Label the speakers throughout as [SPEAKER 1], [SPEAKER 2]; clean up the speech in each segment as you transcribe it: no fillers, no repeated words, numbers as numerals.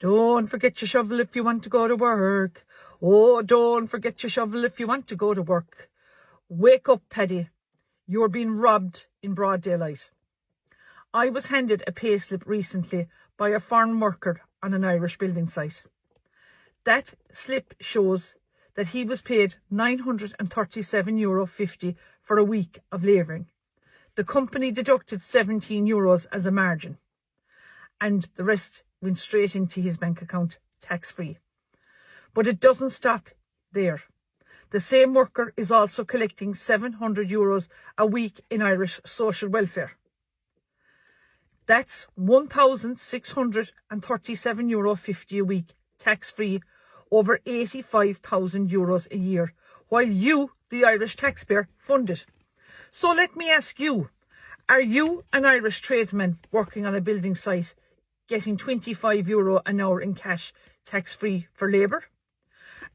[SPEAKER 1] Don't forget your shovel if you want to go to work. Oh, don't forget your shovel if you want to go to work. Wake up, Paddy. You're being robbed in broad daylight. I was handed a payslip recently by a foreign worker on an Irish building site. That slip shows that he was paid €937.50 for a week of labouring. The company deducted €17 as a margin, and the rest went straight into his bank account, tax-free. But it doesn't stop there. The same worker is also collecting €700 a week in Irish social welfare. That's €1,637.50 a week, tax-free, over €85,000 a year, while you, the Irish taxpayer, fund it. So let me ask you, are you an Irish tradesman working on a building site getting €25 an hour in cash, tax-free for labour?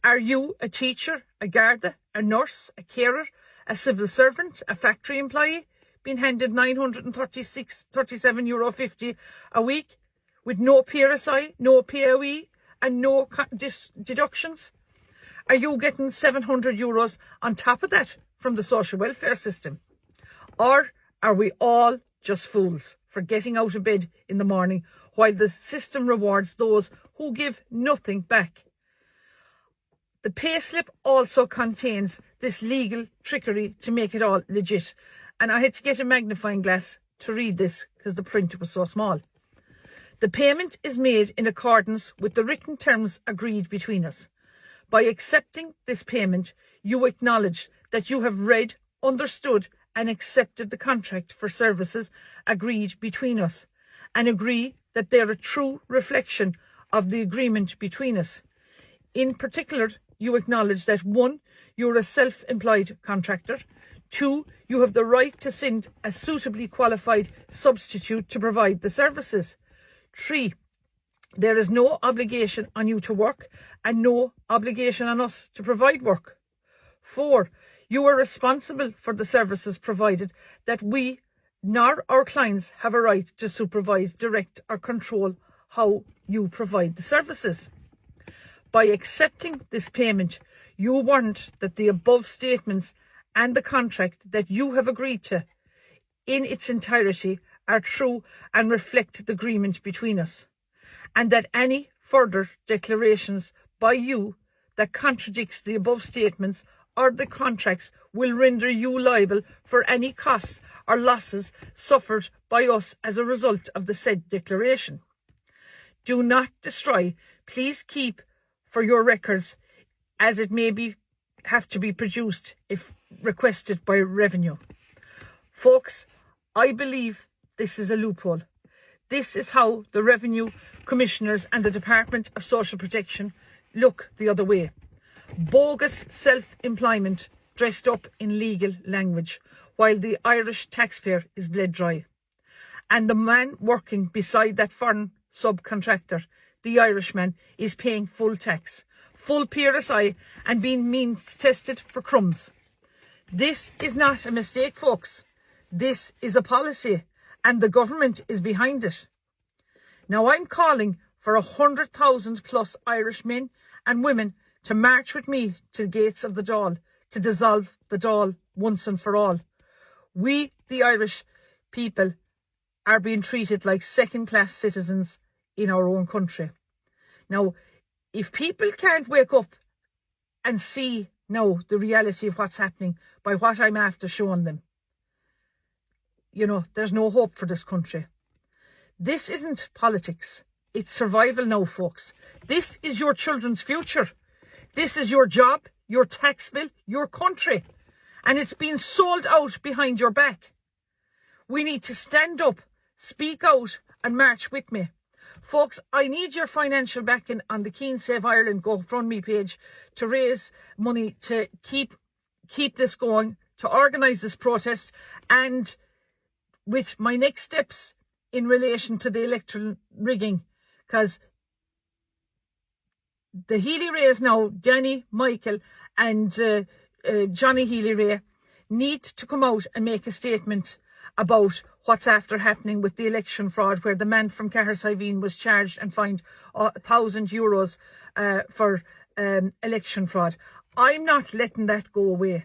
[SPEAKER 1] Are you a teacher, a Garda, a nurse, a carer, a civil servant, a factory employee, being handed €937.50 a week with no PRSI, no POE and no deductions? Are you getting €700 on top of that from the social welfare system? Or are we all just fools for getting out of bed in the morning while the system rewards those who give nothing back? The payslip also contains this legal trickery to make it all legit. And I had to get a magnifying glass to read this because the print was so small. The payment is made in accordance with the written terms agreed between us. By accepting this payment, you acknowledge that you have read, understood and accepted the contract for services agreed between us, and agree that they are a true reflection of the agreement between us. In particular, you acknowledge that 1, you're a self-employed contractor. 2, you have the right to send a suitably qualified substitute to provide the services. 3, there is no obligation on you to work and no obligation on us to provide work. 4, you are responsible for the services provided, that we nor our clients have a right to supervise, direct or control how you provide the services. By accepting this payment, you warrant that the above statements and the contract that you have agreed to in its entirety are true and reflect the agreement between us, and that any further declarations by you that contradicts the above statements or the contracts will render you liable for any costs or losses suffered by us as a result of the said declaration. Do not destroy. Please keep for your records, as it may have to be produced if requested by revenue. Folks, I believe this is a loophole. This is how the Revenue Commissioners and the Department of Social Protection look the other way. Bogus self-employment dressed up in legal language, while the Irish taxpayer is bled dry. And the man working beside that foreign subcontractor, the Irishman, is paying full tax, full PRSI and being means tested for crumbs. This is not a mistake, folks. This is a policy and the government is behind it. Now I'm calling for 100,000 plus Irish men and women to march with me to the gates of the Dáil to dissolve the Dáil once and for all. We, the Irish people, are being treated like second-class citizens in our own country. Now, if people can't wake up and see now the reality of what's happening by what I'm after showing them, you know, there's no hope for this country. This isn't politics. It's survival now, folks. This is your children's future. This is your job, your tax bill, your country. And it's being sold out behind your back. We need to stand up, speak out and march with me. Folks, I need your financial backing on the Keen Save Ireland GoFundMe page to raise money to keep this going, to organise this protest, and with my next steps in relation to the electoral rigging, because the Healy-Rays now, Danny, Michael and Johnny Healy-Ray, need to come out and make a statement about what's after happening with the election fraud, where the man from Cahersiveen was charged and fined €1,000 for election fraud. I'm not letting that go away.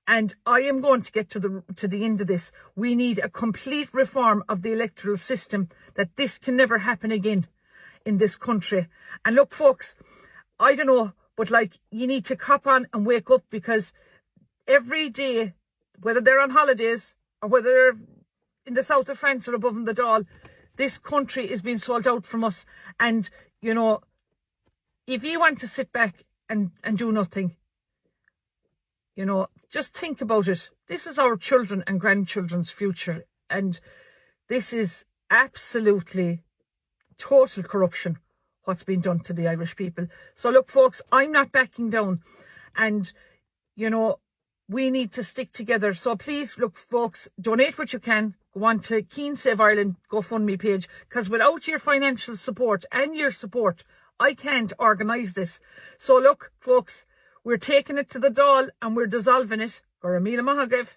[SPEAKER 1] And I am going to get to the end of this. We need a complete reform of the electoral system, that this can never happen again in this country. And look, folks, I don't know, but like, you need to cop on and wake up, because every day, whether they're on holidays or whether they're in the south of France or above in the Dáil, this country is being sold out from us. And, you know, if you want to sit back and do nothing, you know, just think about it. This is our children and grandchildren's future. And this is absolutely total corruption, what's been done to the Irish people. So look, folks, I'm not backing down. And, you know, we need to stick together. So please, look, folks, donate what you can. Go on to Keen Save Ireland GoFundMe page, because without your financial support and your support, I can't organise this. So look, folks, we're taking it to the Dáil and we're dissolving it. Goramila Mahagav.